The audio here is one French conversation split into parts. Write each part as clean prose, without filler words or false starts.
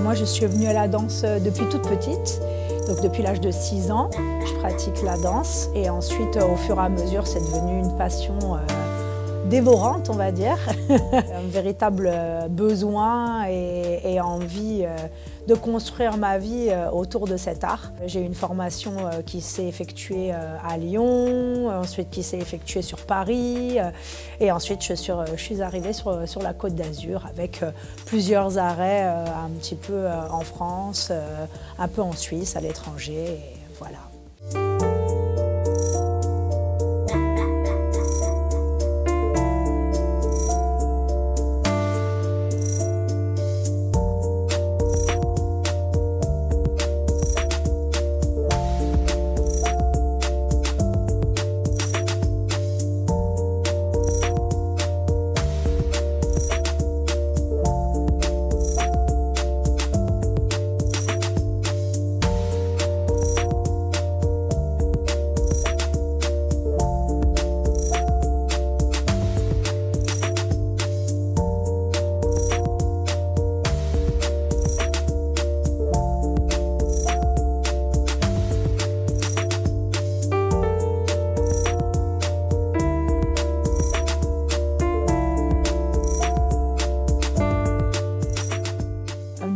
Moi, je suis venue à la danse depuis toute petite. Donc depuis l'âge de 6 ans, je pratique la danse. Et ensuite, au fur et à mesure, c'est devenu une passion dévorante, on va dire. Un véritable besoin et envie de construire ma vie autour de cet art. J'ai une formation qui s'est effectuée à Lyon, ensuite qui s'est effectuée sur Paris, et ensuite je suis arrivée sur la Côte d'Azur avec plusieurs arrêts un petit peu en France, un peu en Suisse, à l'étranger, et voilà.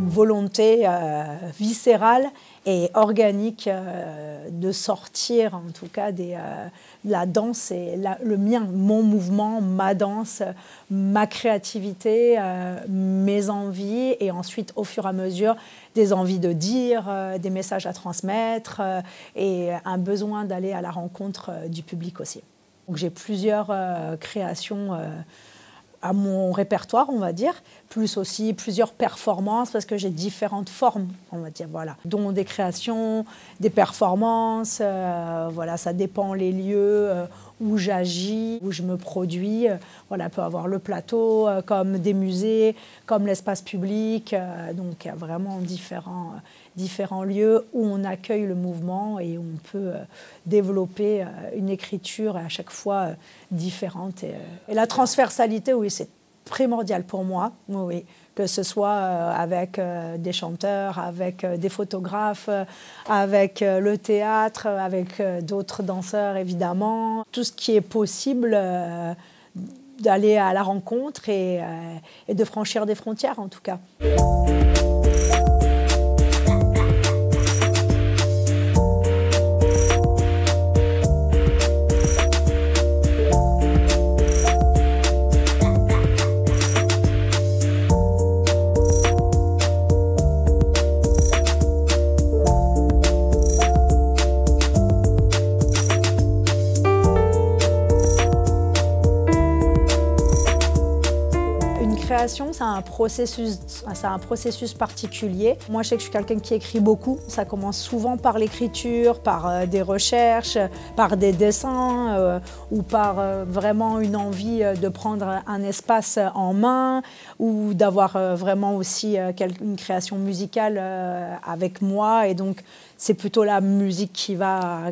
Volonté viscérale et organique de sortir en tout cas de la danse et le mien, mon mouvement, ma danse, ma créativité, mes envies, et ensuite au fur et à mesure des envies de dire, des messages à transmettre et un besoin d'aller à la rencontre du public aussi. Donc j'ai plusieurs créations à mon répertoire, on va dire, plus aussi plusieurs performances, parce que j'ai différentes formes, on va dire, voilà, dont des créations, des performances, voilà, ça dépend les lieux où j'agis, où je me produis, voilà, peut avoir le plateau, comme des musées, comme l'espace public, donc il y a vraiment différents lieux où on accueille le mouvement et où on peut développer une écriture à chaque fois différente. Et la transversalité, oui, c'est primordial pour moi, oui, que ce soit avec des chanteurs, avec des photographes, avec le théâtre, avec d'autres danseurs évidemment. Tout ce qui est possible d'aller à la rencontre et de franchir des frontières en tout cas. C'est un processus particulier. Moi, je sais que je suis quelqu'un qui écrit beaucoup. Ça commence souvent par l'écriture, par des recherches, par des dessins ou par vraiment une envie de prendre un espace en main ou d'avoir vraiment aussi une création musicale avec moi. Et donc, c'est plutôt la musique qui va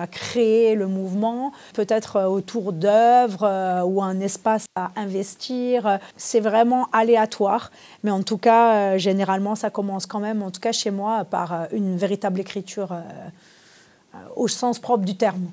créer le mouvement, peut-être autour d'œuvres ou un espace à investir. C'est vraiment aléatoire, mais en tout cas, généralement, ça commence quand même, en tout cas chez moi, par une véritable écriture au sens propre du terme.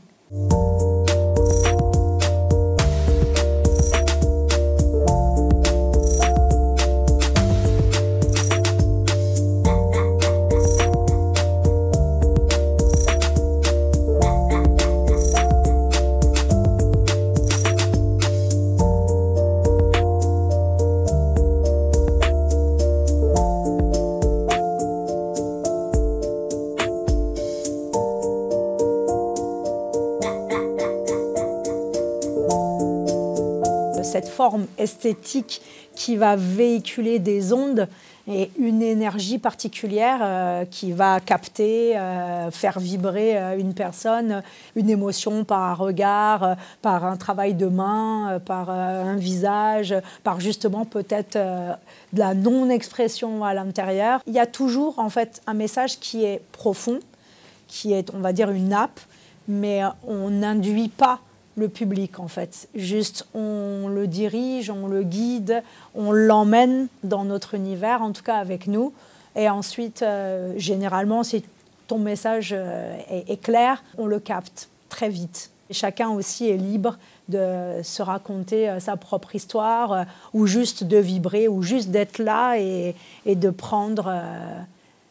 Cette forme esthétique qui va véhiculer des ondes et une énergie particulière qui va capter, faire vibrer une personne, une émotion par un regard, par un travail de main, par un visage, par justement peut-être de la non-expression à l'intérieur. Il y a toujours en fait un message qui est profond, qui est, on va dire, une nappe, mais on n'induit pas le public en fait. Juste on le dirige, on le guide, on l'emmène dans notre univers, en tout cas avec nous. Et ensuite, généralement, si ton message est clair, on le capte très vite. Et chacun aussi est libre de se raconter sa propre histoire ou juste de vibrer ou juste d'être là et de prendre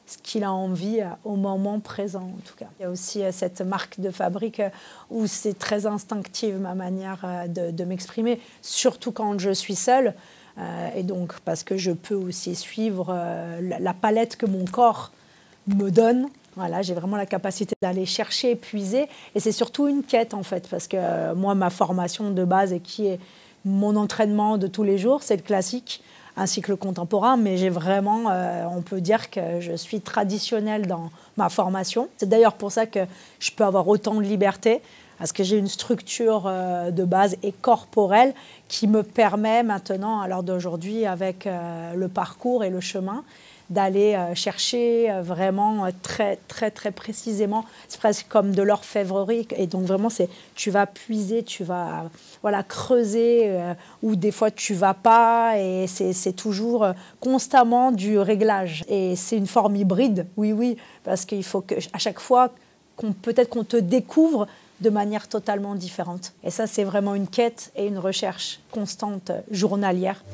ce qu'il a envie au moment présent en tout cas. Il y a aussi cette marque de fabrique où c'est très instinctif ma manière de m'exprimer, surtout quand je suis seule. Et donc parce que je peux aussi suivre la palette que mon corps me donne. Voilà, j'ai vraiment la capacité d'aller chercher, puiser. Et c'est surtout une quête, en fait, parce que moi, ma formation de base et qui est mon entraînement de tous les jours, c'est le classique, ainsi que le contemporain. Mais j'ai vraiment, on peut dire que je suis traditionnelle dans ma formation. C'est d'ailleurs pour ça que je peux avoir autant de liberté, parce que j'ai une structure de base et corporelle qui me permet maintenant, à l'heure d'aujourd'hui, avec le parcours et le chemin, d'aller chercher vraiment très précisément. C'est presque comme de l'orfèvrerie. Et donc vraiment, tu vas puiser, tu vas voilà, creuser, ou des fois tu vas pas. Et c'est toujours constamment du réglage. Et c'est une forme hybride, oui, parce qu'il faut qu'à chaque fois, peut-être qu'on te découvre de manière totalement différente. Et ça, c'est vraiment une quête et une recherche constante, journalière.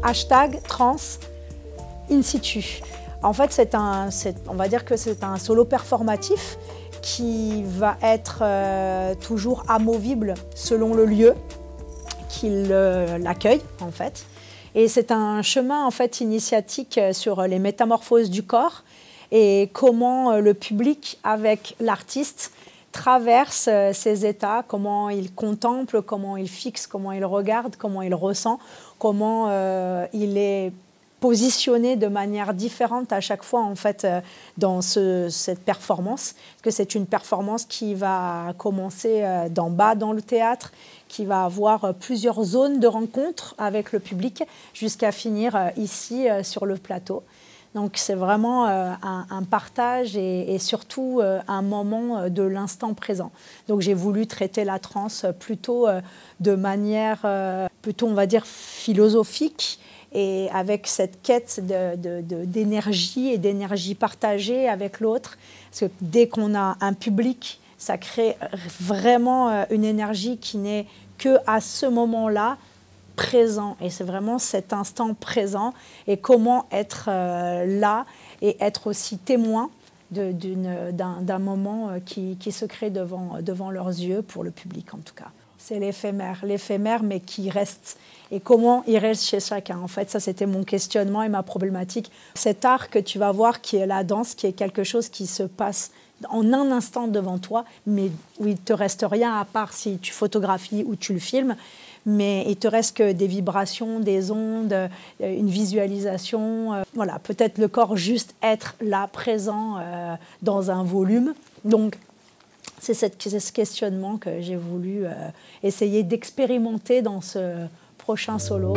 Hashtag trans in situ. En fait, on va dire que c'est un solo performatif qui va être toujours amovible selon le lieu qui l'accueille, en fait. Et c'est un chemin en fait initiatique sur les métamorphoses du corps et comment le public avec l'artiste traverse ces états, comment il contemple, comment il fixe, comment il regarde, comment il ressent, comment il est positionné de manière différente à chaque fois en fait dans cette performance. Parce que c'est une performance qui va commencer d'en bas dans le théâtre, qui va avoir plusieurs zones de rencontre avec le public jusqu'à finir ici sur le plateau. Donc c'est vraiment un partage et surtout un moment de l'instant présent. Donc j'ai voulu traiter la transe plutôt de manière, plutôt on va dire philosophique et avec cette quête d'énergie et d'énergie partagée avec l'autre. Parce que dès qu'on a un public, ça crée vraiment une énergie qui n'est qu'à ce moment-là, présent. Et c'est vraiment cet instant présent et comment être là et être aussi témoin d'un moment qui se crée devant leurs yeux pour le public en tout cas. C'est l'éphémère mais qui reste. Et comment il reste chez chacun. En fait, ça c'était mon questionnement et ma problématique. Cet art que tu vas voir qui est la danse, qui est quelque chose qui se passe en un instant devant toi, mais où il ne te reste rien à part si tu photographies ou tu le filmes. Mais il te reste que des vibrations, des ondes, une visualisation. Voilà, peut-être le corps juste être là, présent dans un volume. Donc, c'est ce questionnement que j'ai voulu essayer d'expérimenter dans ce prochain solo.